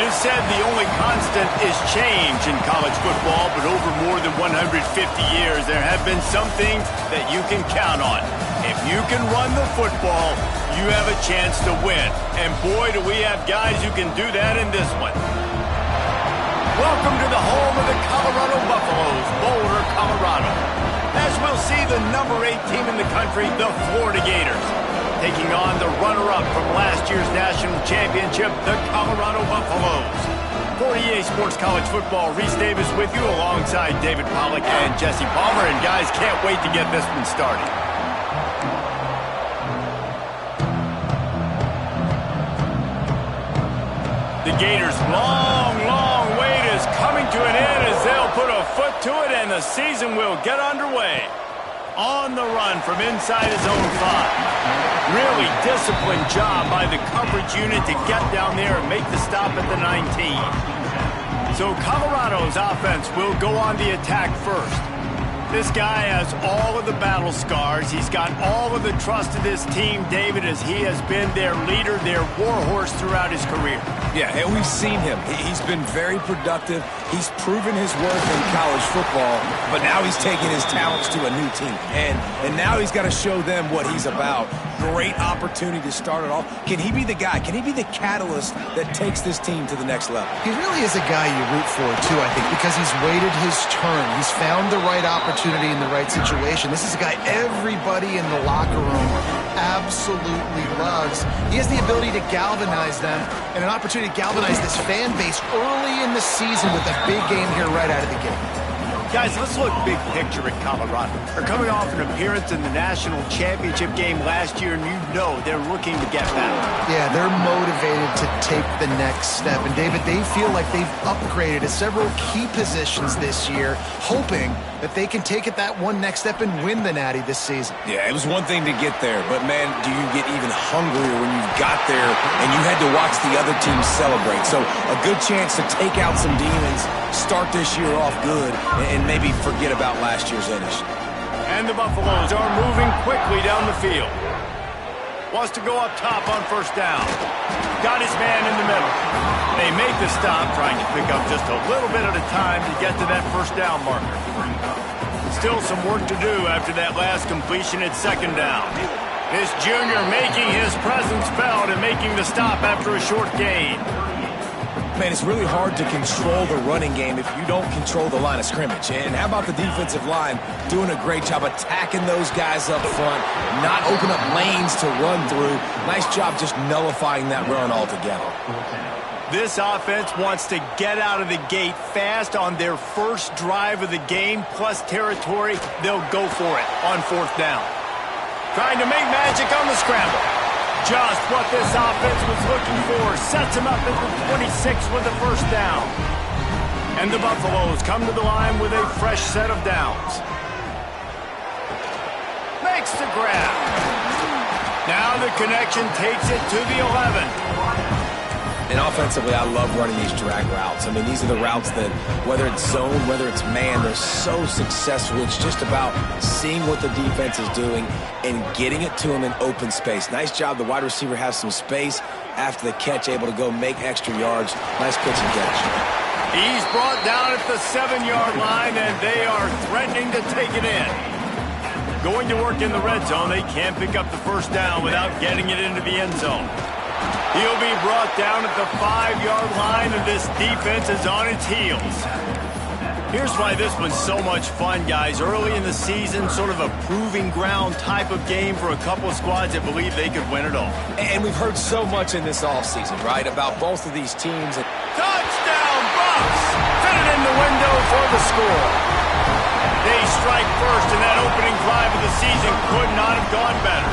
is said the only constant is change in college football, but over more than 150 years, there have been some things that you can count on. If you can run the football, you have a chance to win. And boy, do we have guys who can do that in this one. Welcome to the home of the Colorado Buffaloes, Boulder, Colorado. As we'll see the number 8 team in the country, the Florida Gators, taking on the runner-up from last year's national championship, the Colorado Buffaloes. For EA Sports College Football, Reese Davis with you alongside David Pollack and Jesse Palmer. And guys, can't wait to get this one started. The Gators' long wait is coming to an end as they'll put a foot to it and the season will get underway. On the run from inside his own 5. Really disciplined job by the coverage unit to get down there and make the stop at the 19. So Colorado's offense will go on the attack first. This guy has all of the battle scars. He's got all of the trust of this team, David, as he has been their leader, their warhorse throughout his career. Yeah, and we've seen him. He's been very productive. He's proven his worth in college football, but now he's taking his talents to a new team. And now he's got to show them what he's about. Great opportunity to start it off. Can he be the guy? Can he be the catalyst that takes this team to the next level? He really is a guy you root for, too, I think, because he's waited his turn. He's found the right opportunity in the right situation. This is a guy everybody in the locker room absolutely loves. He has the ability to galvanize them and an opportunity to galvanize this fan base early in the season with a big game here right out of the gate. Guys, let's look big picture at Colorado. They're coming off an appearance in the national championship game last year, and you know they're looking to get back. Yeah, they're motivated to take the next step. And, David, they feel like they've upgraded at several key positions this year, hoping that they can take it that one next step and win the Natty this season. Yeah, it was one thing to get there, but, man, do you get even hungrier when you got there and you had to watch the other team celebrate. So a good chance to take out some demons, start this year off good, and maybe forget about last year's finish. And the Buffaloes are moving quickly down the field. Wants to go up top on first down. Got his man in the middle. They make the stop, trying to pick up just a little bit at a time to get to that first down marker. Still some work to do after that last completion at second down. This junior making his presence felt and making the stop after a short gain. Man, it's really hard to control the running game if you don't control the line of scrimmage. And how about the defensive line doing a great job attacking those guys up front, not open up lanes to run through. Nice job just nullifying that run altogether. This offense wants to get out of the gate fast on their first drive of the game, plus territory. They'll go for it on fourth down. Trying to make magic on the scramble. Just what this offense was looking for. Sets him up at the 26 with the first down. And the Buffaloes come to the line with a fresh set of downs. Makes the grab. Now the connection takes it to the 11. And offensively, I love running these drag routes. I mean, these are the routes that, whether it's zone, whether it's man, they're so successful. It's just about seeing what the defense is doing and getting it to them in open space. Nice job. The wide receiver has some space after the catch, able to go make extra yards. Nice pitch and catch. He's brought down at the 7-yard line, and they are threatening to take it in. Going to work in the red zone, they can't pick up the first down without getting it into the end zone. He'll be brought down at the 5-yard line, and this defense is on its heels. Here's why this was so much fun, guys. Early in the season, sort of a proving ground type of game for a couple of squads that believe they could win it all. And we've heard so much in this offseason, right, about both of these teams. Touchdown, Bucks! Fitted in the window for the score. They strike first, and that opening drive of the season could not have gone better.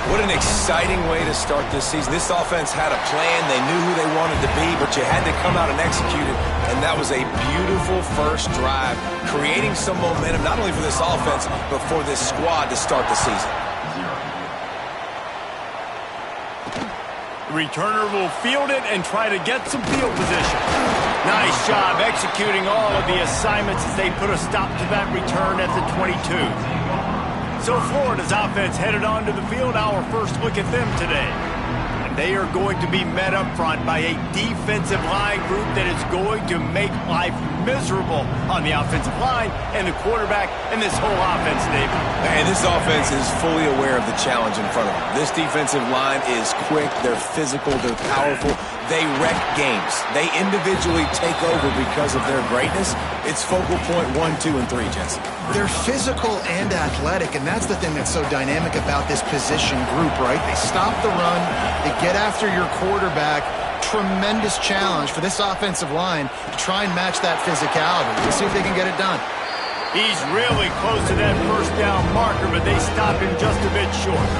What an exciting way to start this season. This offense had a plan. They knew who they wanted to be, but you had to come out and execute it. And that was a beautiful first drive, creating some momentum, not only for this offense, but for this squad to start the season. The returner will field it and try to get some field position. Nice job executing all of the assignments as they put a stop to that return at the 22. So Florida's offense headed onto the field. Our first look at them today. And They are going to be met up front by a defensive line group that is going to make life miserable on the offensive line and the quarterback and this whole offense, David. And this offense is fully aware of the challenge in front of them. This defensive line is quick, they're physical, they're powerful. They wreck games. They individually take over because of their greatness. It's focal point 1, 2, and 3, Jesse. They're physical and athletic, and that's the thing that's so dynamic about this position group, right? They stop the run, they get after your quarterback. Tremendous challenge for this offensive line to try and match that physicality. We'll see if they can get it done. He's really close to that first down marker, but they stop him just a bit short.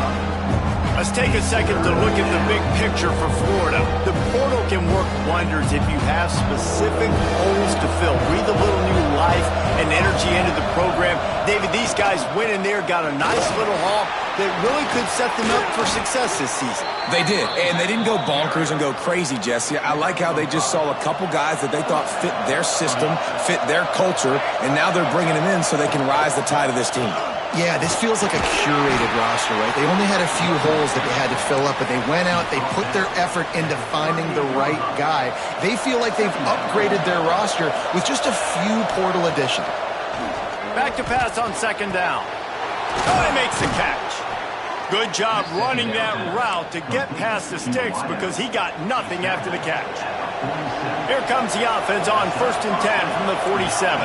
Let's take a second to look at the big picture for Florida. The portal can work wonders if you have specific holes to fill. Breathe a little new life and energy into the program. David, these guys went in there, got a nice little haul that really could set them up for success this season. They did, and they didn't go bonkers and go crazy, Jesse. I like how they just saw a couple guys that they thought fit their system, fit their culture, and now they're bringing them in so they can rise the tide of this team. Yeah, this feels like a curated roster, right? They only had a few holes that they had to fill up, but they went out, they put their effort into finding the right guy. They feel like they've upgraded their roster with just a few portal additions. Back to pass on second down. He makes the catch. Good job running that route to get past the sticks because he got nothing after the catch. Here comes the offense on 1st and 10 from the 47.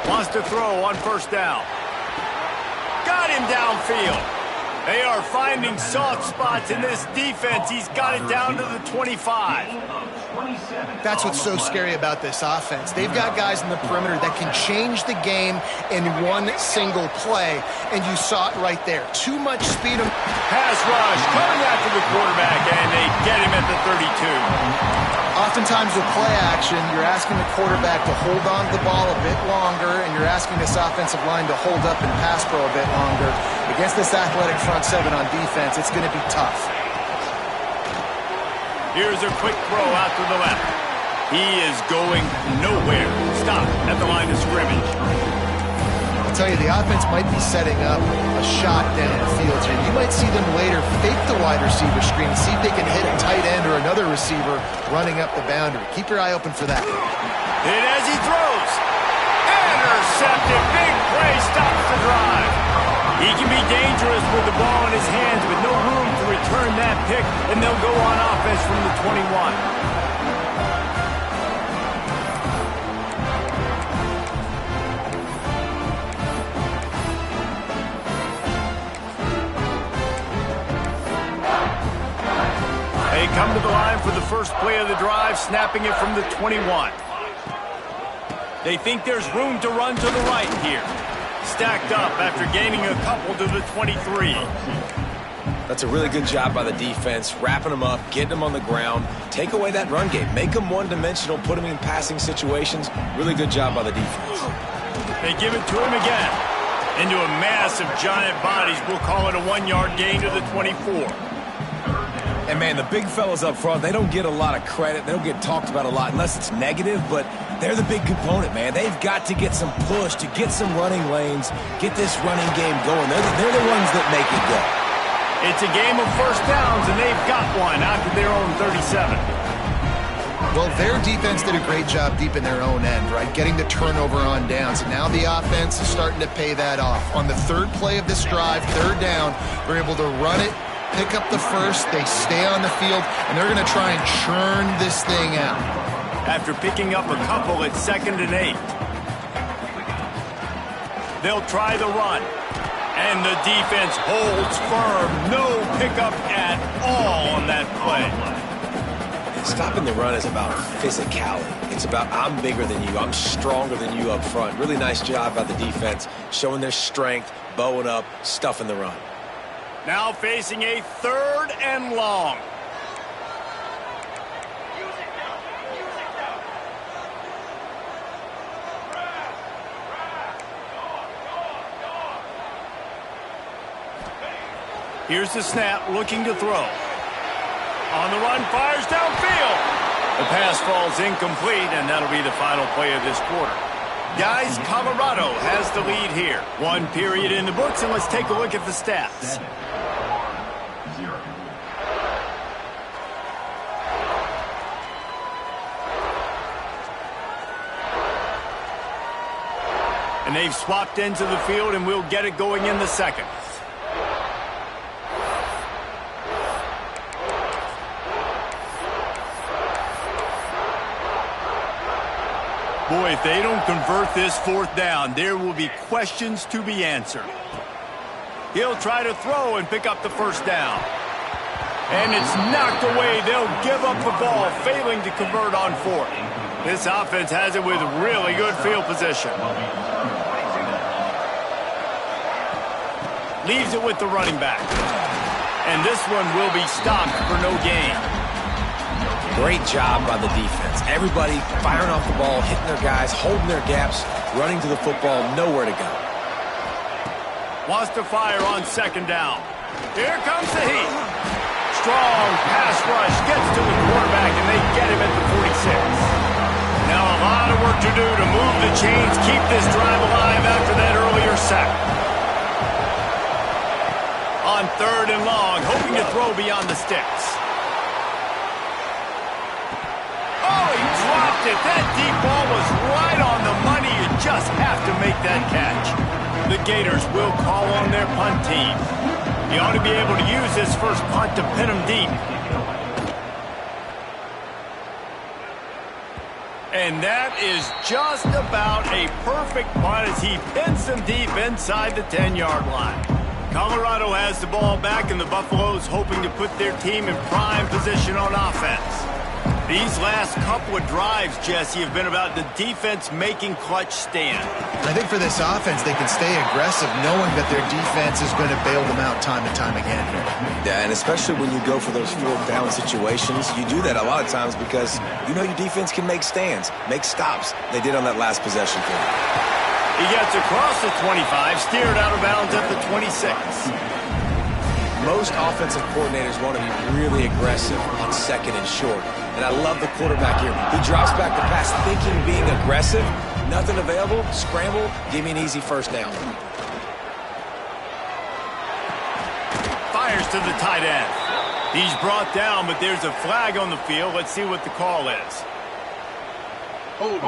Wants to throw on first down. Got him downfield. They are finding soft spots in this defense. He's got it down to the 25. That's what's so scary about this offense. They've got guys in the perimeter that can change the game in one single play, and you saw it right there. Too much speed. Pass rush coming after the quarterback, and they get him at the 32. Oftentimes with play action, you're asking the quarterback to hold on to the ball a bit longer, and you're asking this offensive line to hold up and pass pro a bit longer. Against this athletic front seven on defense, it's going to be tough. Here's a quick throw out to the left. He is going nowhere. Stop at the line of scrimmage. I'll tell you, the offense might be setting up a shot down the field here. You might see them later fake the wide receiver screen, see if they can hit a tight end or another receiver running up the boundary. Keep your eye open for that. And as he throws, intercepted. Big play stops the drive. He can be dangerous with the ball in his hands, but no room to return that pick, and they'll go on offense from the 21. They come to the line for the first play of the drive, snapping it from the 21. They think there's room to run to the right here. Stacked up after gaining a couple to the 23. That's a really good job by the defense, wrapping them up, getting them on the ground, take away that run game, make them one-dimensional, put them in passing situations. Really good job by the defense. They give it to him again. Into a mass of giant bodies. We'll call it a 1-yard gain to the 24. And, man, the big fellas up front, they don't get a lot of credit. They don't get talked about a lot unless it's negative, but they're the big component, man. They've got to get some push, to get some running lanes, get this running game going. They're the ones that make it go. It's a game of first downs, and they've got one after their own 37. Well, their defense did a great job deep in their own end, right? Getting the turnover on downs. And now the offense is starting to pay that off. On the third play of this drive, third down, they're able to run it, pick up the first, they stay on the field, and they're going to try and churn this thing out. After picking up a couple at 2nd and 8. They'll try the run. And the defense holds firm. No pickup at all on that play. Stopping the run is about physicality. It's about I'm bigger than you, I'm stronger than you up front. Really nice job by the defense, showing their strength, bowing up, stuffing the run. Now facing a 3rd and long. Here's the snap, looking to throw. On the run, fires downfield. The pass falls incomplete, and that'll be the final play of this quarter. Guys, Colorado has the lead here. 1 period in the books, and let's take a look at the stats. And they've swapped into the field, and we'll get it going in the second. Boy, if they don't convert this fourth down, there will be questions to be answered. He'll try to throw and pick up the first down. And it's knocked away. They'll give up the ball, failing to convert on fourth. This offense has it with really good field position. Leaves it with the running back. And this one will be stopped for no gain. Great job by the defense. Everybody firing off the ball, hitting their guys, holding their gaps, running to the football, nowhere to go. Wants to fire on second down. Here comes the heat. Strong pass rush gets to the quarterback, and they get him at the 46. Now a lot of work to do to move the chains, keep this drive alive after that earlier sack. On third and long, hoping to throw beyond the sticks. Oh, he dropped it. That deep ball was right on the money. You just have to make that catch. The Gators will call on their punt team. He ought to be able to use his first punt to pin him deep. And that is just about a perfect punt as he pins them deep inside the 10-yard line. Colorado has the ball back, and the Buffaloes hoping to put their team in prime position on offense. These last couple of drives, Jesse, have been about the defense making clutch stand. I think for this offense, they can stay aggressive knowing that their defense is going to bail them out time and time again here. Yeah, and especially when you go for those fourth down situations, you do that a lot of times because you know your defense can make stands, make stops. They did on that last possession for them. He gets across the 25, steered out of bounds at the 26. Most offensive coordinators want to be really aggressive on second and short. And I love the quarterback here. He drops back the pass thinking being aggressive. Nothing available. Scramble. Give me an easy first down. Fires to the tight end. He's brought down, but there's a flag on the field. Let's see what the call is. Hold.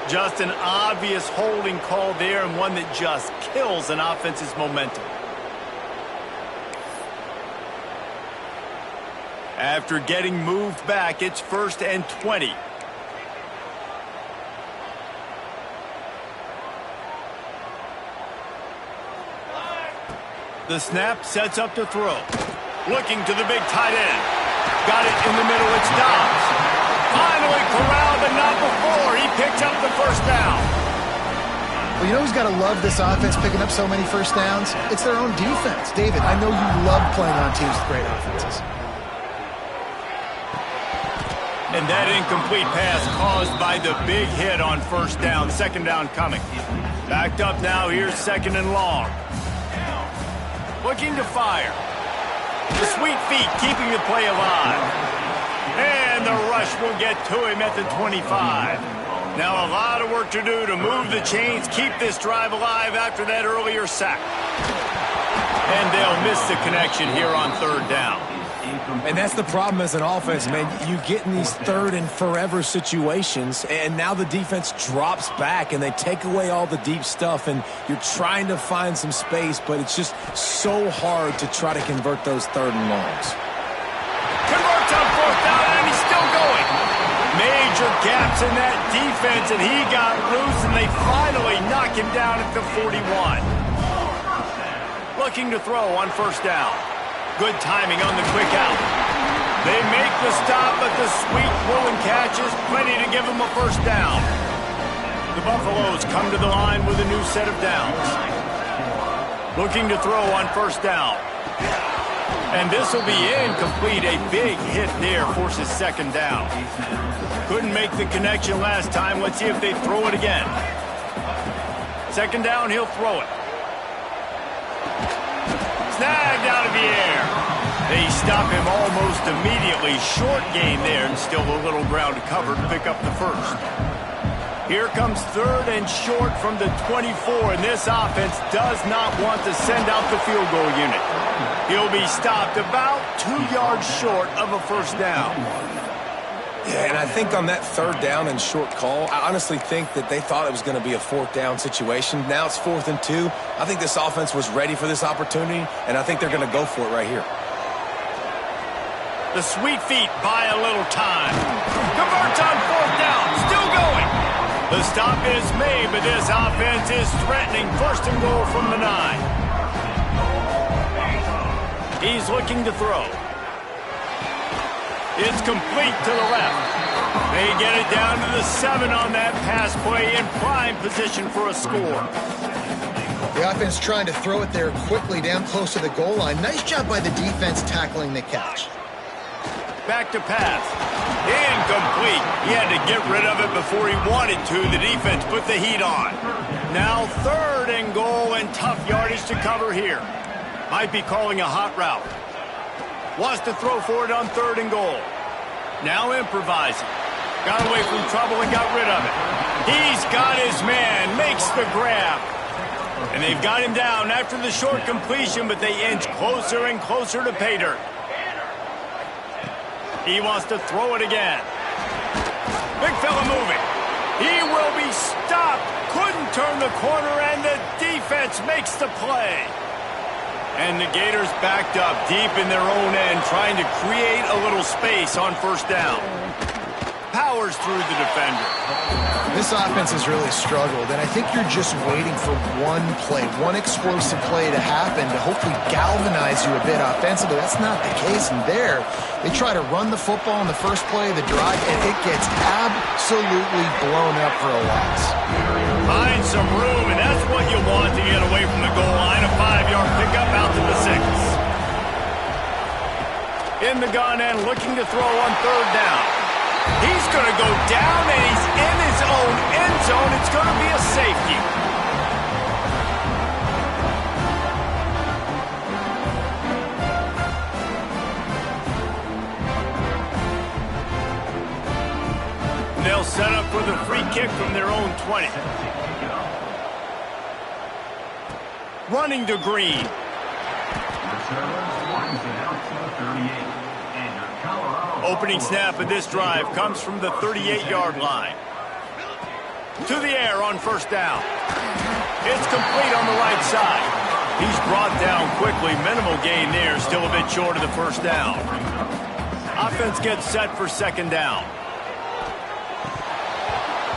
Just an obvious holding call there, and one that just kills an offense's momentum. After getting moved back, it's 1st and 20. The snap sets up to throw. Looking to the big tight end. Got it in the middle. It's Dobbs. Finally corralled, but not before. He picked up the first down. Well, you know who's got to love this offense picking up so many first downs? It's their own defense. David, I know you love playing on teams with great offenses. And that incomplete pass caused by the big hit on first down. Second down coming. Backed up now. Here's second and long. Looking to fire. The sweet feet keeping the play alive. And the rush will get to him at the 25. Now a lot of work to do to move the chains, keep this drive alive after that earlier sack. And they'll miss the connection here on third down. And that's the problem as an offense, man. You get in these third and forever situations, and now the defense drops back, and they take away all the deep stuff, and you're trying to find some space, but it's just so hard to try to convert those third and longs. Converts on fourth down, and he's still going. Major gaps in that defense, and he got loose, and they finally knock him down at the 41. Looking to throw on first down. Good timing on the quick out. They make the stop, but the sweet throwing catch is plenty to give them a first down. The Buffaloes come to the line with a new set of downs. Looking to throw on first down. And this will be incomplete. A big hit there forces second down. Couldn't make the connection last time. Let's see if they throw it again. Second down, he'll throw it. Snagged out of the air. They stop him almost immediately. Short gain there, and still a little ground to cover to pick up the first. Here comes third and short from the 24, and this offense does not want to send out the field goal unit. He'll be stopped about 2 yards short of a first down. Yeah, and I think on that third down and short call, I honestly think that they thought it was going to be a fourth down situation. Now it's 4th and 2. I think this offense was ready for this opportunity, and I think they're going to go for it right here. The sweet feet buy a little time. Converts on 4th down. Still going. The stop is made, but this offense is threatening 1st and goal from the 9. He's looking to throw. It's complete to the left. They get it down to the 7 on that pass play in prime position for a score. The offense trying to throw it there quickly down close to the goal line. Nice job by the defense tackling the catch. Back to pass. Incomplete. He had to get rid of it before he wanted to. The defense put the heat on. Now 3rd and goal and tough yardage to cover here. Might be calling a hot route. Wants to throw for it on 3rd and goal. Now improvising. Got away from trouble and got rid of it. He's got his man. Makes the grab. And they've got him down after the short completion, but they inch closer and closer to pay dirt. He wants to throw it again. Big fella moving. He will be stopped. Couldn't turn the corner, and the defense makes the play. And the Gators backed up deep in their own end, trying to create a little space on 1st down. Powers through the defender. This offense has really struggled, and I think you're just waiting for one play, one explosive play to happen to hopefully galvanize you a bit offensively. That's not the case in there. They try to run the football in the first play of the drive, and it gets absolutely blown up for a loss. Find some room, and that's what you want to get away from the goal line. A 5-yard pickup out to the 6. In the gun and looking to throw on 3rd down. He's going to go down, and he's in his own end zone. It's going to be a safety. They'll set up for the free kick from their own 20. Running to Green. Opening snap of this drive comes from the 38-yard line. To the air on 1st down. It's complete on the right side. He's brought down quickly. Minimal gain there. Still a bit short of the 1st down. Offense gets set for 2nd down.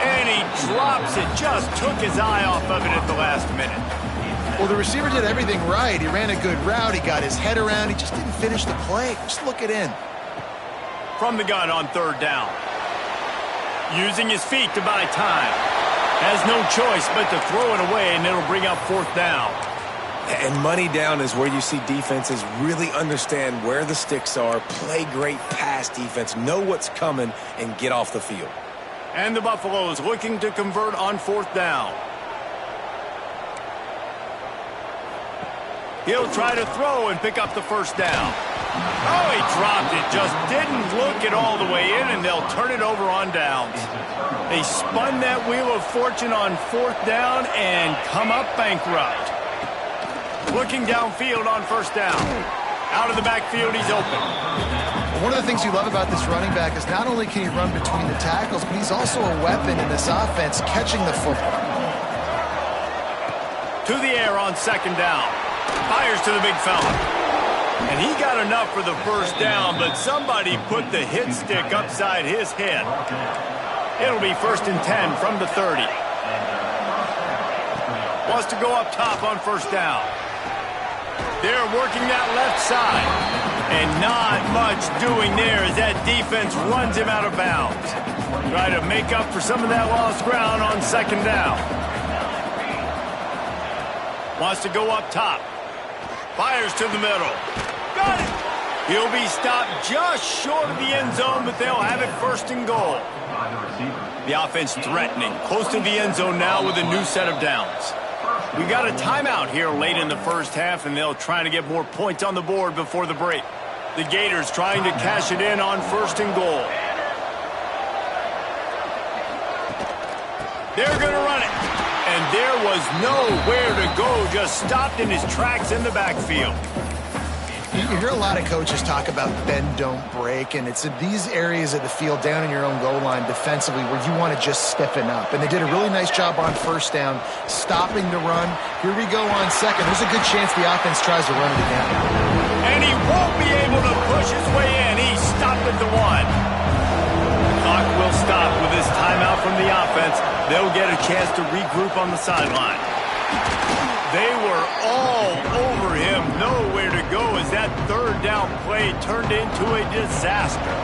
And he drops it. Just took his eye off of it at the last minute. Well, the receiver did everything right. He ran a good route. He got his head around. He just didn't finish the play. Just look it in. From the gun on 3rd down. Using his feet to buy time. Has no choice but to throw it away, and it'll bring up 4th down. And money down is where you see defenses really understand where the sticks are, play great pass defense, know what's coming, and get off the field. And the Buffaloes looking to convert on 4th down. He'll try to throw and pick up the 1st down. Oh, he dropped it. Just didn't look it all the way in, and they'll turn it over on downs. They spun that wheel of fortune on 4th down and come up bankrupt. Looking downfield on 1st down. Out of the backfield, he's open. One of the things you love about this running back is not only can he run between the tackles, but he's also a weapon in this offense catching the football. To the air on 2nd down. Fires to the big fella. And he got enough for the 1st down, but somebody put the hit stick upside his head. It'll be 1st and 10 from the 30. Wants to go up top on 1st down. They're working that left side. And not much doing there as that defense runs him out of bounds. Try to make up for some of that lost ground on 2nd down. Wants to go up top. Fires to the middle. Got it. He'll be stopped just short of the end zone, but they'll have it 1st and goal. The offense threatening. Close to the end zone now with a new set of downs. We got a timeout here late in the 1st half, and they'll try to get more points on the board before the break. The Gators trying to cash it in on 1st and goal. They're going to run it. And there was nowhere to go, just stopped in his tracks in the backfield. You hear a lot of coaches talk about bend, don't break, and it's in these areas of the field down in your own goal line defensively where you want to just stiffen up. And they did a really nice job on first down, stopping the run. Here we go on second. There's a good chance the offense tries to run it again. And he won't be able to push his way in. He's stopped at the 1. The clock will stop with this timeout from the offense. They'll get a chance to regroup on the sideline. They were all over him, nowhere to go as that third down play turned into a disaster.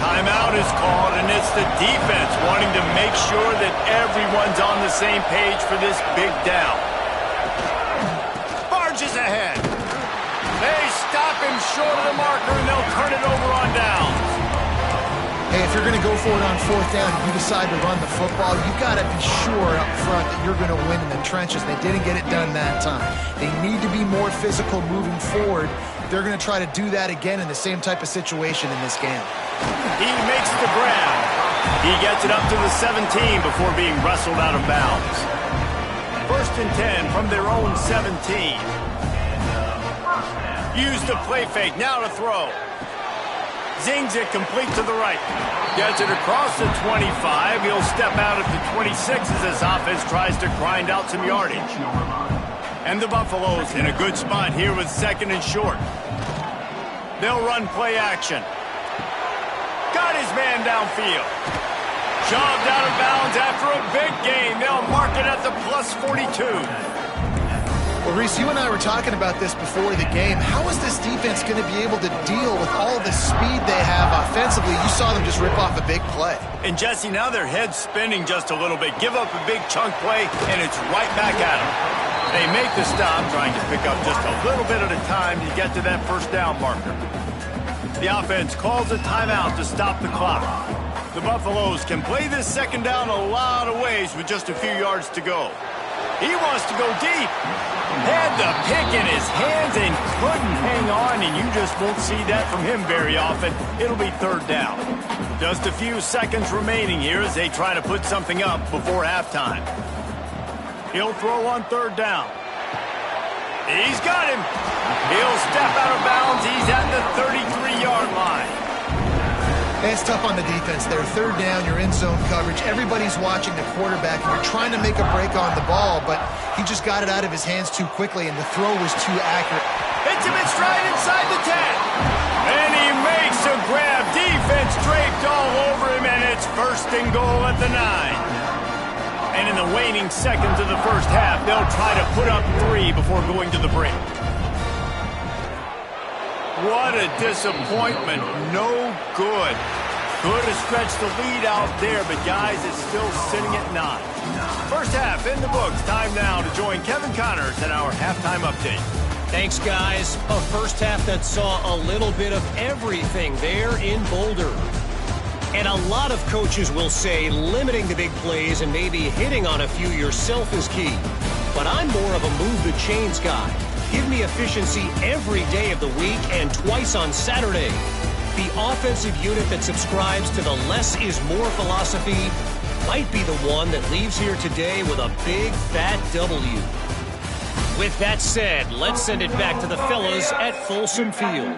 Timeout is called, and it's the defense wanting to make sure that everyone's on the same page for this big down. Barges ahead. They stop him short of the marker, and they'll turn it over on downs. Hey, if you're going to go for it on fourth down and you decide to run the football, you've got to be sure up front that you're going to win in the trenches. They didn't get it done that time. They need to be more physical moving forward. They're going to try to do that again in the same type of situation in this game. He makes the grab. He gets it up to the 17 before being wrestled out of bounds. 1st and 10 from their own 17. Use the play fake, now to throw. Zings it complete to the right. Gets it across the 25. He'll step out at the 26 as this offense tries to grind out some yardage. And the Buffaloes in a good spot here with 2nd and short. They'll run play action. Got his man downfield. Shoved out of bounds after a big gain. They'll mark it at the plus 42. Well, Reese, you and I were talking about this before the game. How is this defense going to be able to deal with all the speed they have offensively? You saw them just rip off a big play. And, Jesse, now their head's spinning just a little bit. Give up a big chunk play, and it's right back at them. They make the stop, trying to pick up just a little bit at a time to get to that first down marker. The offense calls a timeout to stop the clock. The Buffaloes can play this second down a lot of ways with just a few yards to go. He wants to go deep. Had the pick in his hands and couldn't hang on, and you just won't see that from him very often. It'll be 3rd down. Just a few seconds remaining here as they try to put something up before halftime. He'll throw on 3rd down. He's got him. He'll step out of bounds. He's at the 33-yard line. It's tough on the defense there. 3rd down, you're in zone coverage. Everybody's watching the quarterback, and you're trying to make a break on the ball, but he just got it out of his hands too quickly, and the throw was too accurate. Hits him in stride inside the 10. And he makes a grab. Defense draped all over him, and it's 1st and goal at the 9. And in the waning seconds of the first half, they'll try to put up 3 before going to the break. What a disappointment. No good. Could have stretched the lead out there, but guys, it's still sitting at 9. First half in the books. Time now to join Kevin Connors in our halftime update. Thanks, guys. A first half that saw a little bit of everything there in Boulder. And a lot of coaches will say limiting the big plays and maybe hitting on a few yourself is key. But I'm more of a move the chains guy. Give me efficiency every day of the week and twice on Saturday. The offensive unit that subscribes to the less is more philosophy might be the one that leaves here today with a big fat W. With that said, let's send it back to the fellas at Folsom Field.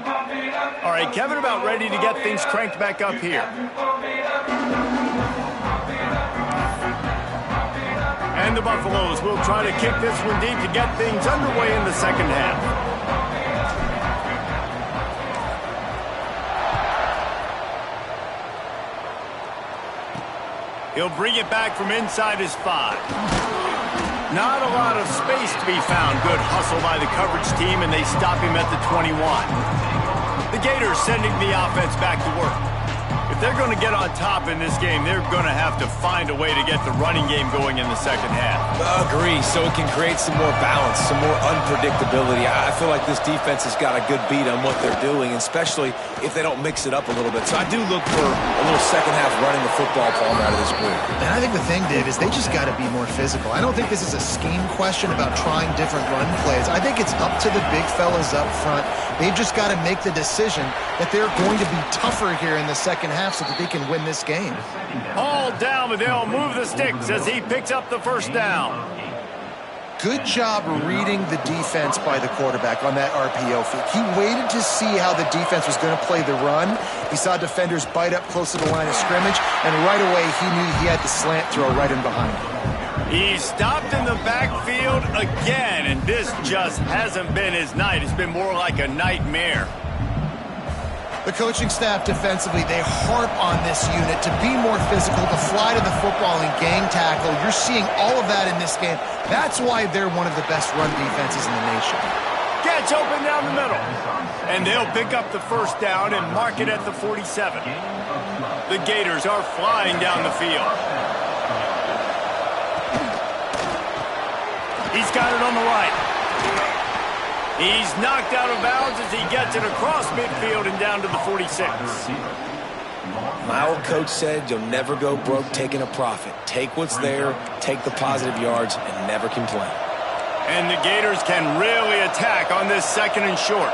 All right, Kevin, about ready to get things cranked back up here. And the Buffaloes will try to kick this one deep to get things underway in the second half. He'll bring it back from inside his 5. Not a lot of space to be found. Good hustle by the coverage team, and they stop him at the 21. The Gators sending the offense back to work. If they're going to get on top in this game, they're going to have to find a way to get the running game going in the second half. Agree, so it can create some more balance, some more unpredictability. I feel like this defense has got a good beat on what they're doing, especially if they don't mix it up a little bit. So I do look for a little second half running the football palm out of this group. And I think the thing, Dave, is they just got to be more physical. I don't think this is a scheme question about trying different run plays. I think it's up to the big fellas up front. They've just got to make the decision that they're going to be tougher here in the second half so that they can win this game. All down, but they'll move the sticks as he picks up the first down. good job reading the defense by the quarterback on that RPO feed. He waited to see how the defense was going to play the run. He saw defenders bite up close to the line of scrimmage, and right away he knew he had the slant throw right in behind him. He stopped in the backfield again, and this just hasn't been his night. It's been more like a nightmare. The coaching staff defensively, they harp on this unit to be more physical, to fly to the football and gang tackle. You're seeing all of that in this game. That's why they're one of the best run defenses in the nation. Gets open down the middle. And they'll pick up the first down and mark it at the 47. The Gators are flying down the field. He's got it on the right. He's knocked out of bounds as he gets it across midfield and down to the 46. My old coach said you'll never go broke taking a profit. Take what's there, take the positive yards, and never complain. And the Gators can really attack on this second and short.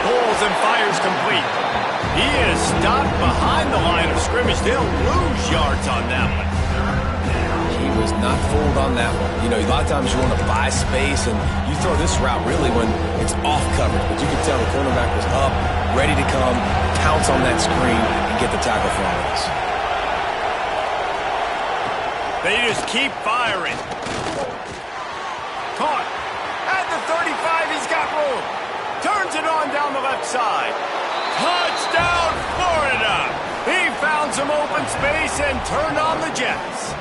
Pulls and fires complete. He is stopped behind the line of scrimmage. They'll lose yards on that one. He was not fooled on that one. You know, a lot of times you want to buy space, and you throw this route really when it's off coverage. But you can tell the cornerback was up, ready to come, pounce on that screen, and get the tackle for all of us. They just keep firing. Caught. At the 35, he's got room. Turns it on down the left side. Touchdown, Florida! He found some open space and turned on the Jets.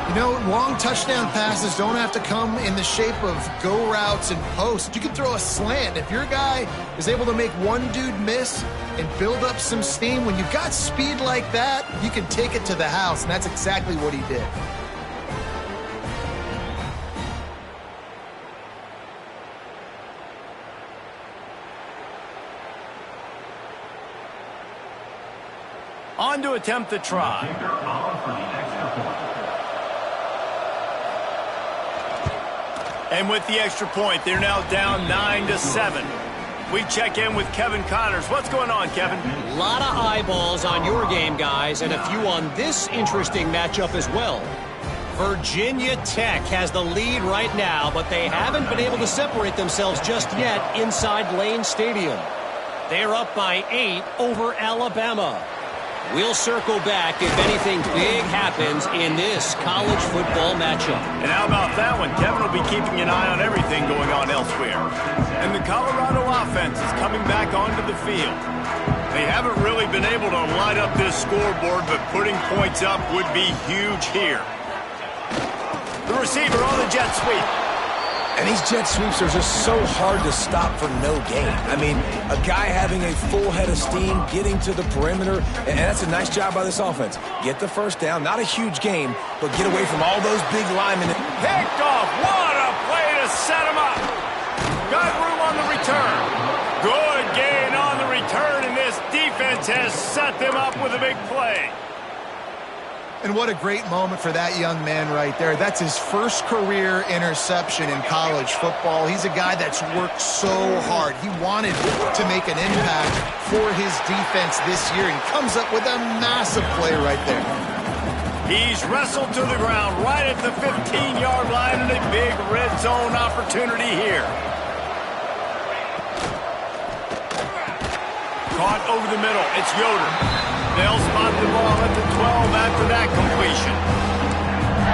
You know, long touchdown passes don't have to come in the shape of go routes and posts. You can throw a slant. If your guy is able to make one dude miss and build up some steam, when you've got speed like that, you can take it to the house, and that's exactly what he did. On to attempt the try. And with the extra point, they're now down 9-7. We check in with Kevin Connors. What's going on, Kevin? A lot of eyeballs on your game, guys, and a few on this interesting matchup as well. Virginia Tech has the lead right now, but they haven't been able to separate themselves just yet inside Lane Stadium. They're up by 8 over Alabama. We'll circle back if anything big happens in this college football matchup. And how about that one? Kevin will be keeping an eye on everything going on elsewhere. And the Colorado offense is coming back onto the field. They haven't really been able to light up this scoreboard, but putting points up would be huge here. The receiver on the jet sweep. And these jet sweeps are just so hard to stop for no gain. I mean, a guy having a full head of steam, getting to the perimeter, and that's a nice job by this offense. Get the first down, not a huge game, but get away from all those big linemen. Picked off. What a play to set him up. Got room on the return. Good gain on the return, and this defense has set them up with a big play. And what a great moment for that young man right there. That's his first career interception in college football. He's a guy that's worked so hard. He wanted to make an impact for his defense this year, and comes up with a massive play right there. He's wrestled to the ground right at the 15-yard line, and a big red zone opportunity here. Caught over the middle. It's Yoder. They'll spot the ball at the 12 after that completion.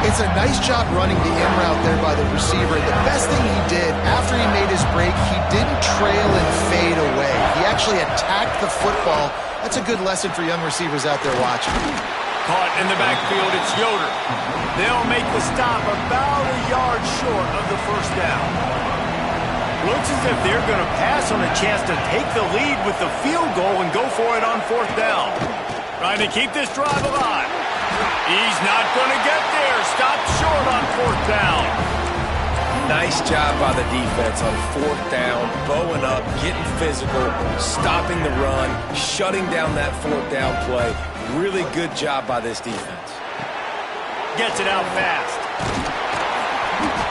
It's a nice job running the in route there by the receiver. The best thing he did after he made his break, he didn't trail and fade away. He actually attacked the football. That's a good lesson for young receivers out there watching. Caught in the backfield, it's Yoder. They'll make the stop about a yard short of the first down. Looks as if they're going to pass on a chance to take the lead with the field goal and go for it on fourth down. Trying to keep this drive alive. He's not going to get there. Stopped short on fourth down. Nice job by the defense on fourth down, bowing up, getting physical, stopping the run, shutting down that fourth down play. Really good job by this defense. Gets it out fast.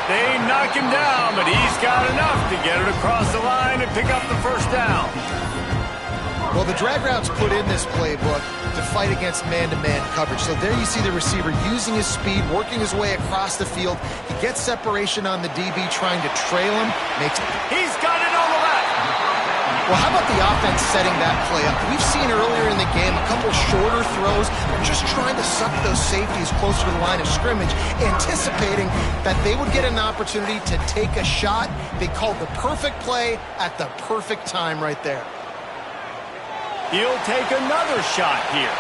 They knock him down, but he's got enough to get it across the line and pick up the first down. Well, the drag routes put in this playbook to fight against man-to-man coverage. So there you see the receiver using his speed, working his way across the field. He gets separation on the DB, trying to trail him. He's got it on the left. Well, how about the offense setting that play up? We've seen earlier in the game a couple shorter throws. They're just trying to suck those safeties closer to the line of scrimmage, anticipating that they would get an opportunity to take a shot. They called the perfect play at the perfect time right there. He'll take another shot here.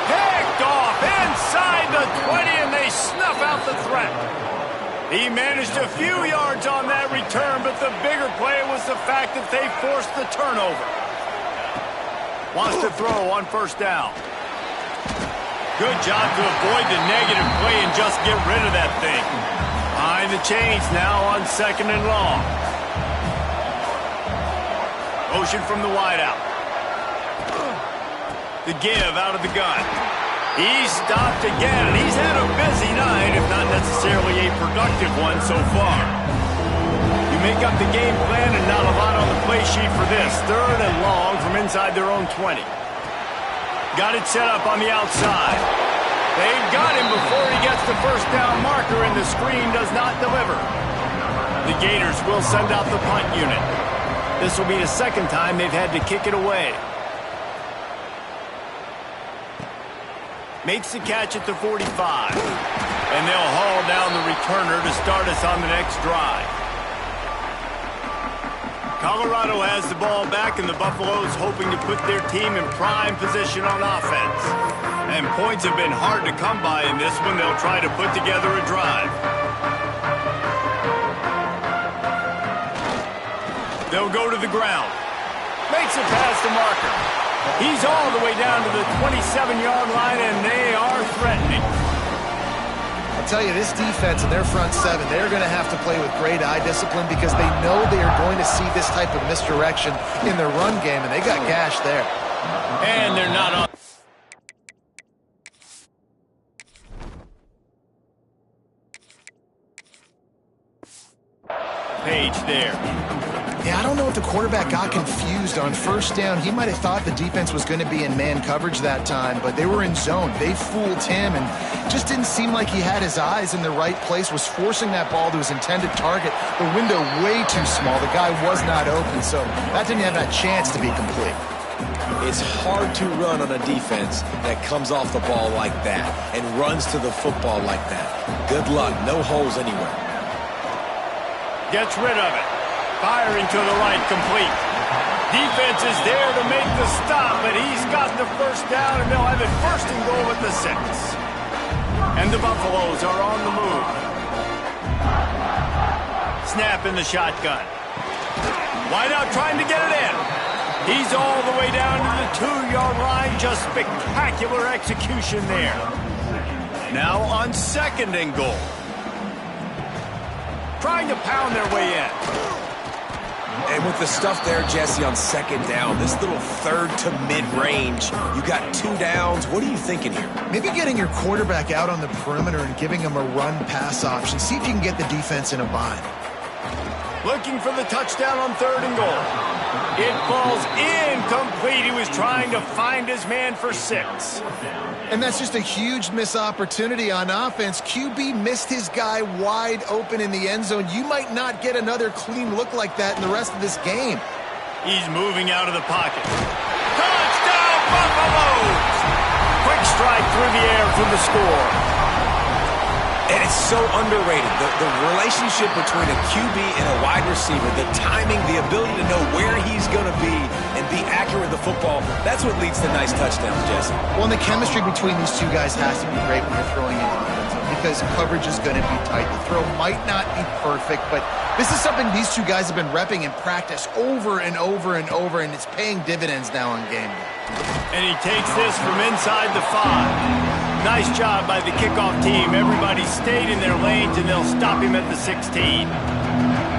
Picked off inside the 20, and they snuff out the threat. He managed a few yards on that return, but the bigger play was the fact that they forced the turnover. Wants to throw on first down. Good job to avoid the negative play and just get rid of that thing. Behind the chains now on 2nd and long. Motion from the wideout. The give out of the gun. He's stopped again, and he's had a busy night, if not necessarily a productive one so far. You make up the game plan and not a lot on the play sheet for this. 3rd and long from inside their own 20. Got it set up on the outside. They've got him before he gets the first down marker, and the screen does not deliver. The Gators will send out the punt unit. This will be the 2nd time they've had to kick it away. Makes the catch at the 45. And they'll haul down the returner to start us on the next drive. Colorado has the ball back, and the Buffaloes hoping to put their team in prime position on offense. And points have been hard to come by in this one. They'll try to put together a drive. They'll go to the ground. Makes it past the marker. He's all the way down to the 27-yard line, and they are threatening. I'll tell you, this defense and their front seven, they're going to have to play with great eye discipline because they know they are going to see this type of misdirection in their run game, and they got gashed there. And they're not on. Page there. Yeah, I don't know if the quarterback got confused on first down. He might have thought the defense was going to be in man coverage that time, but they were in zone. They fooled him, and just didn't seem like he had his eyes in the right place, was forcing that ball to his intended target. The window way too small. The guy was not open, so that didn't have that chance to be complete. It's hard to run on a defense that comes off the ball like that and runs to the football like that. Good luck. No holes anywhere. Gets rid of it. Firing to the right, complete. Defense is there to make the stop, but he's got the first down, and they'll have it 1st and goal at the 6. And the Buffaloes are on the move. Snap in the shotgun. Wideout trying to get it in. He's all the way down to the 2-yard line. Just spectacular execution there. Now on 2nd and goal. Trying to pound their way in. And with the stuff there, Jesse, on 2nd down, this little 3rd to mid-range, you got 2 downs. What are you thinking here? Maybe getting your quarterback out on the perimeter and giving him a run-pass option. See if you can get the defense in a bind. Looking for the touchdown on 3rd and goal. It falls incomplete. He was trying to find his man for 6. And that's just a huge missed opportunity on offense. QB missed his guy wide open in the end zone. You might not get another clean look like that in the rest of this game. He's moving out of the pocket. Touchdown, Buffaloes! Quick strike through the air for the score. And it's so underrated. The relationship between a QB and a wide receiver, the timing, the ability to know where he's going to be and be accurate with the football, that's what leads to nice touchdowns, Jesse. Well, and the chemistry between these two guys has to be great when you're throwing into the end zone because coverage is going to be tight. The throw might not be perfect, but this is something these two guys have been repping in practice over and over and over, and it's paying dividends now on game day. And he takes this from inside the 5. Nice job by the kickoff team. Everybody stayed in their lanes, and they'll stop him at the 16.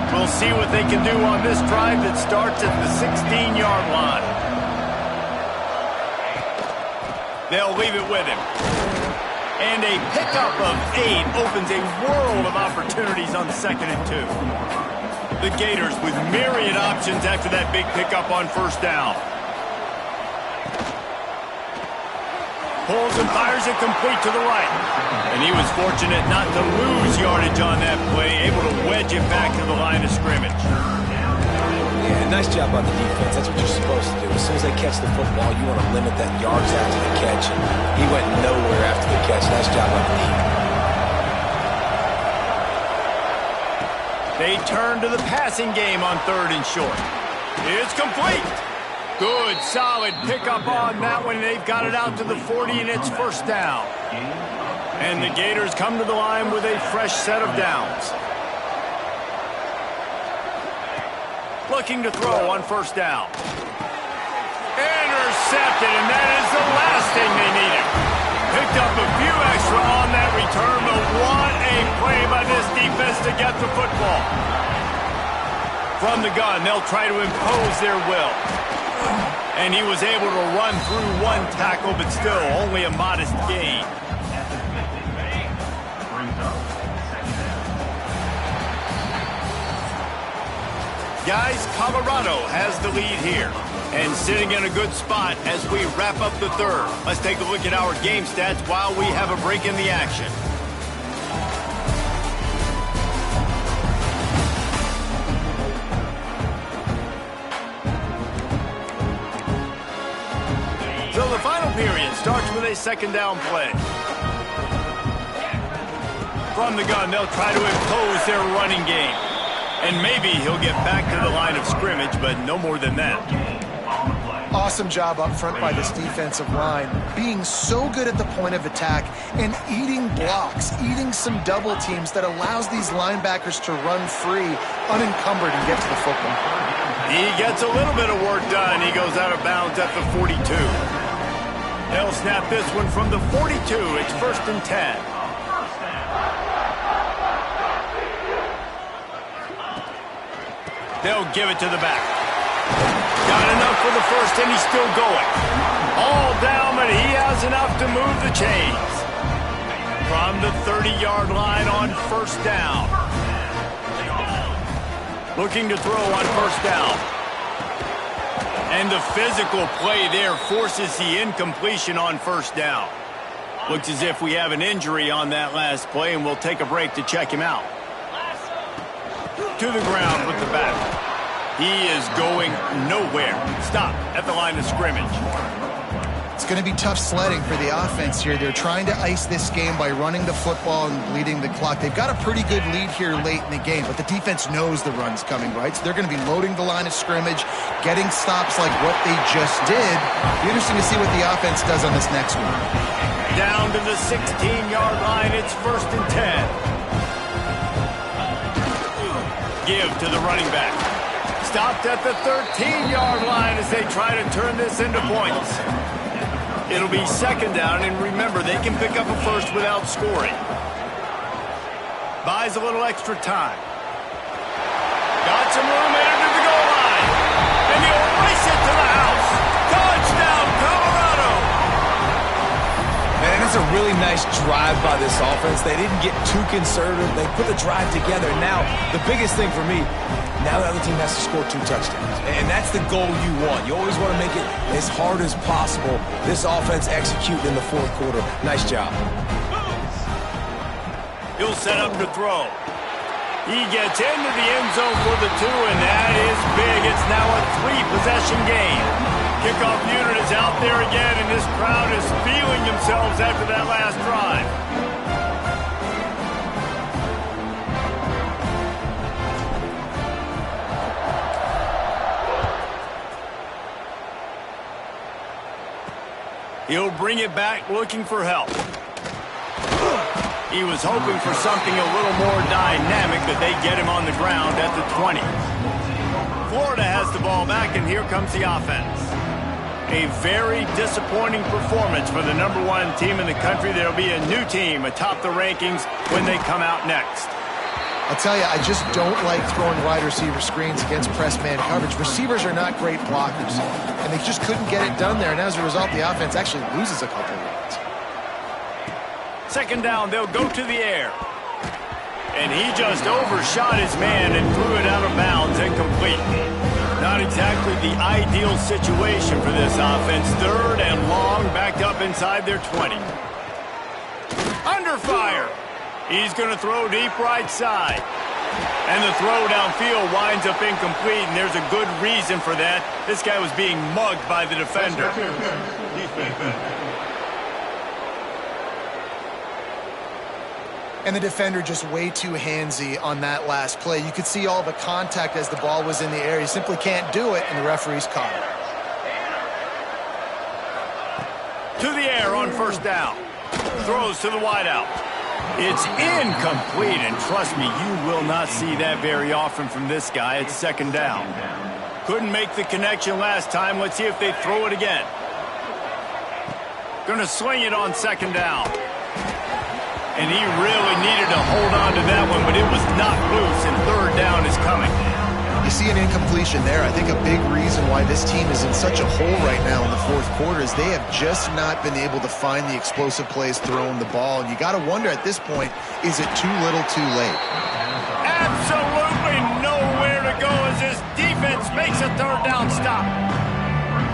We'll see what they can do on this drive that starts at the 16-yard line. They'll leave it with him. And a pickup of 8 opens a world of opportunities on 2nd and 2. The Gators with myriad options after that big pickup on 1st down. pulls and fires it complete to the right. And he was fortunate not to lose yardage on that play, able to wedge it back to the line of scrimmage. Yeah, nice job by the defense. That's what you're supposed to do. As soon as they catch the football, you want to limit that yards after the catch. And he went nowhere after the catch. Nice job by the defense. They turn to the passing game on 3rd and short. It's complete. Good, solid pickup on that one. They've got it out to the 40, and it's 1st down. And the Gators come to the line with a fresh set of downs. Looking to throw on 1st down. Intercepted, and that is the last thing they needed. Picked up a few extra on that return, but what a play by this defense to get the football. From the gun, they'll try to impose their will. And he was able to run through one tackle, but still only a modest gain. Guys, Colorado has the lead here. And sitting in a good spot as we wrap up the 3rd. Let's take a look at our game stats while we have a break in the action. So the final period starts with a 2nd down play. From the gun, they'll try to impose their running game. And maybe he'll get back to the line of scrimmage, but no more than that. Awesome job up front by this defensive line, being so good at the point of attack and eating blocks, eating some double teams that allows these linebackers to run free, unencumbered, and get to the football. He gets a little bit of work done. He goes out of bounds at the 42. They'll snap this one from the 42. It's 1st and 10. They'll give it to the back. Got enough for the 1st, and he's still going. All down, but he has enough to move the chains. From the 30-yard line on 1st down. Looking to throw on 1st down. And the physical play there forces the incompletion on 1st down. Looks as if we have an injury on that last play, and we'll take a break to check him out. To the ground with the back. He is going nowhere. Stop at the line of scrimmage. It's going to be tough sledding for the offense here. They're trying to ice this game by running the football and bleeding the clock. They've got a pretty good lead here late in the game, but the defense knows the run's coming, right? So they're going to be loading the line of scrimmage, getting stops like what they just did. Be interesting to see what the offense does on this next one. Down to the 16-yard line. It's 1st and 10. Give to the running back. Stopped at the 13-yard line as they try to turn this into points. It'll be 2nd down, and remember, they can pick up a 1st without scoring. Buys a little extra time. Got some room headed to the goal line. And he'll race it to the house. Touchdown, Colorado! Man, it's a really nice drive by this offense. They didn't get too conservative. They put the drive together. Now, the biggest thing for me, now the other team has to score 2 touchdowns. And that's the goal you want. You always want to make it as hard as possible. This offense executed in the 4th quarter. Nice job. He'll set up to throw. He gets into the end zone for the 2, and that is big. It's now a 3-possession game. Kickoff unit is out there again, and this crowd is feeling themselves after that last drive. He'll bring it back looking for help. He was hoping for something a little more dynamic, but they get him on the ground at the 20. Florida has the ball back, and here comes the offense. A very disappointing performance for the #1 team in the country. There'll be a new team atop the rankings when they come out next. I'll tell you, I just don't like throwing wide receiver screens against press man coverage. Receivers are not great blockers, and they just couldn't get it done there. And as a result, the offense actually loses a couple of yards. 2nd down, they'll go to the air. And he just overshot his man and threw it out of bounds, incomplete. Not exactly the ideal situation for this offense. 3rd and long, backed up inside their 20. Under fire. He's going to throw deep right side. And the throw downfield winds up incomplete, and there's a good reason for that. This guy was being mugged by the defender. And the defender just way too handsy on that last play. You could see all the contact as the ball was in the air. He simply can't do it, and the referee's caught it. To the air on 1st down. Throws to the wideout. It's incomplete, and trust me, you will not see that very often from this guy. It's 2nd down. Couldn't make the connection last time. Let's see if they throw it again. Going to sling it on 2nd down. And he really needed to hold on to that one, but it was not loose, and 3rd down is coming. You see an incompletion there. I think a big reason why this team is in such a hole right now in the 4th quarter is they have just not been able to find the explosive plays throwing the ball. And you got to wonder at this point, is it too little too late? Absolutely nowhere to go as this defense makes a 3rd down stop.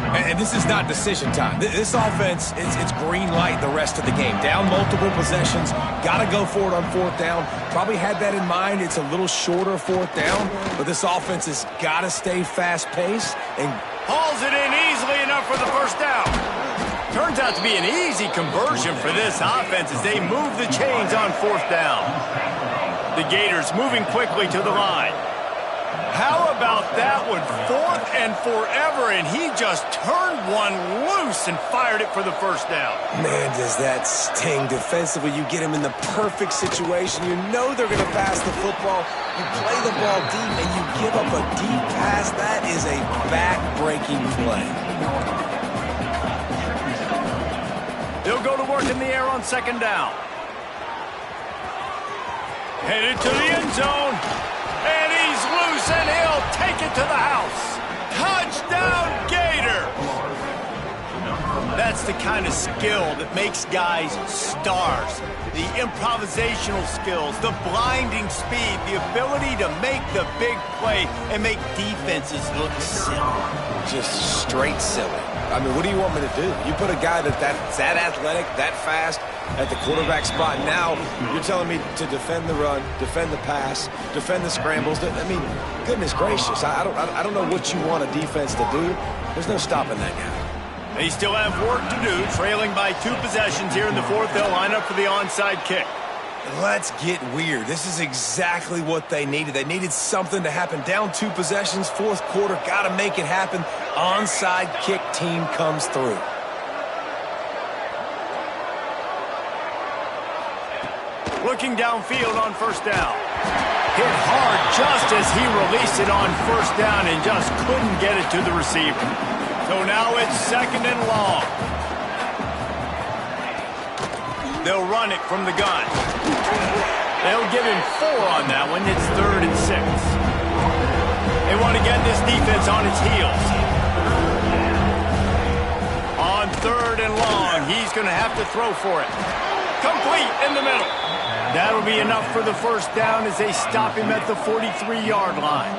And this is not decision time. This offense, it's green light the rest of the game. Down multiple possessions, got to go for it on 4th down. Probably had that in mind. It's a little shorter 4th down, but this offense has got to stay fast-paced. And hauls it in easily enough for the 1st down. Turns out to be an easy conversion for this offense as they move the chains on 4th down. The Gators moving quickly to the line. How about that one? 4th and forever, and he just turned one loose and fired it for the 1st down. Man, does that sting defensively. You get him in the perfect situation. You know they're going to pass the football. You play the ball deep, and you give up a deep pass. That is a back-breaking play. They'll go to work in the air on 2nd down. Headed to the end zone. And he's loose, and he'll take it to the house. Touchdown, Gators! That's the kind of skill that makes guys stars. The improvisational skills, the blinding speed, the ability to make the big play and make defenses look silly. Just straight silly. I mean, what do you want me to do? You put a guy that's that athletic, that fast at the quarterback spot. Now you're telling me to defend the run, defend the pass, defend the scrambles. I mean, goodness gracious. I don't know what you want a defense to do. There's no stopping that guy. They still have work to do, trailing by 2 possessions here in the 4th. They'll line up for the onside kick. Let's get weird. This is exactly what they needed. They needed something to happen. Down 2 possessions, 4th quarter, got to make it happen. Onside kick team comes through. Looking downfield on 1st down. Hit hard just as he released it on 1st down and just couldn't get it to the receiver. So now it's 2nd and long. They'll run it from the gun. They'll give him 4 on that one. It's 3rd and 6. They want to get this defense on its heels. On 3rd and long, he's going to have to throw for it. Complete in the middle. That'll be enough for the 1st down as they stop him at the 43-yard line.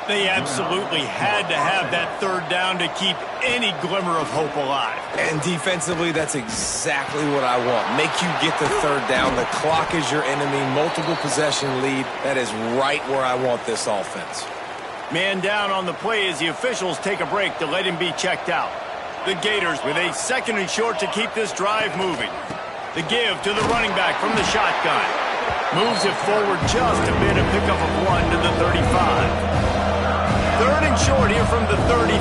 They absolutely had to have that 3rd down to keep any glimmer of hope alive. And defensively, that's exactly what I want. Make you get the 3rd down. The clock is your enemy. Multiple possession lead. That is right where I want this offense. Man down on the play as the officials take a break to let him be checked out. The Gators with a 2nd and short to keep this drive moving. The give to the running back from the shotgun. Moves it forward just a bit, a pickup of 1 to the 35. 3rd and short here from the 35.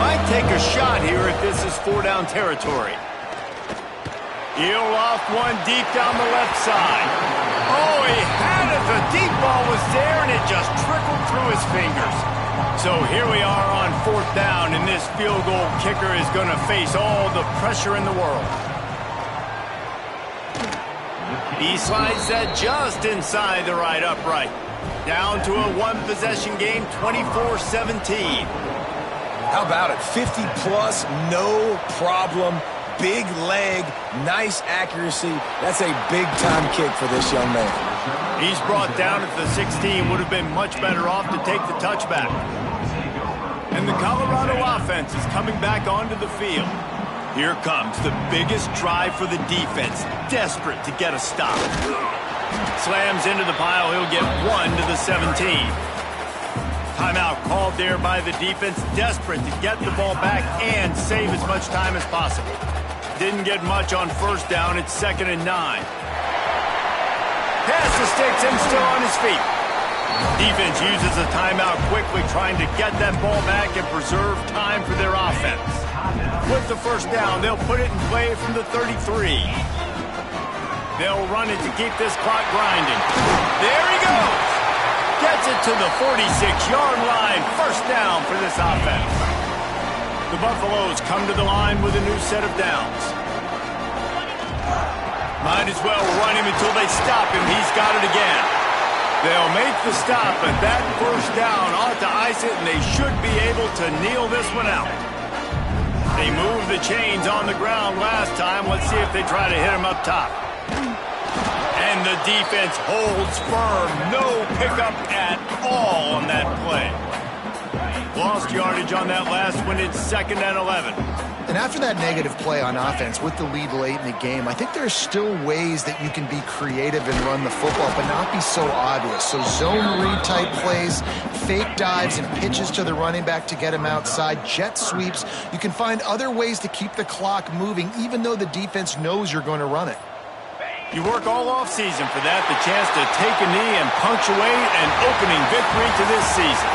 Might take a shot here if this is 4-down territory. He'll loft one deep down the left side. Oh, he had it. The deep ball was there, and it just trickled through his fingers. So here we are on 4th down, and this field goal kicker is going to face all the pressure in the world. He slides that just inside the right upright. Down to a 1-possession game, 24-17. How about it? 50-plus, no problem. Big leg, nice accuracy. That's a big-time kick for this young man. He's brought down at the 16. Would have been much better off to take the touchback. And the Colorado offense is coming back onto the field. Here comes the biggest drive for the defense, desperate to get a stop. Slams into the pile, he'll get 1 to the 17. Timeout called there by the defense, desperate to get the ball back and save as much time as possible. Didn't get much on first down, it's 2nd and 9. Pass the sticks and still on his feet. Defense uses a timeout quickly, trying to get that ball back and preserve time for their offense. With the first down, they'll put it in play from the 33. They'll run it to keep this clock grinding. There he goes! Gets it to the 46-yard line. First down for this offense. The Buffaloes come to the line with a new set of downs. Might as well run him until they stop him. He's got it again. They'll make the stop, but that first down ought to ice it, and they should be able to kneel this one out. They moved the chains on the ground last time. Let's see if they try to hit him up top. And the defense holds firm. No pickup at all on that play. Lost yardage on that last one. It's 2nd and 11. And after that negative play on offense with the lead late in the game, I think there's still ways that you can be creative and run the football, but not be so obvious. So zone read type plays, fake dives and pitches to the running back to get him outside, jet sweeps. You can find other ways to keep the clock moving, even though the defense knows you're going to run it. You work all offseason for that, the chance to take a knee and punctuate an opening victory to this season.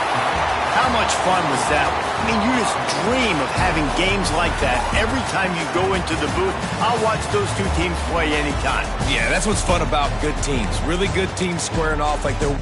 How much fun was that? I mean, you just dream of having games like that every time you go into the booth. I'll watch those two teams play anytime. Yeah, that's what's fun about good teams. Really good teams squaring off like they're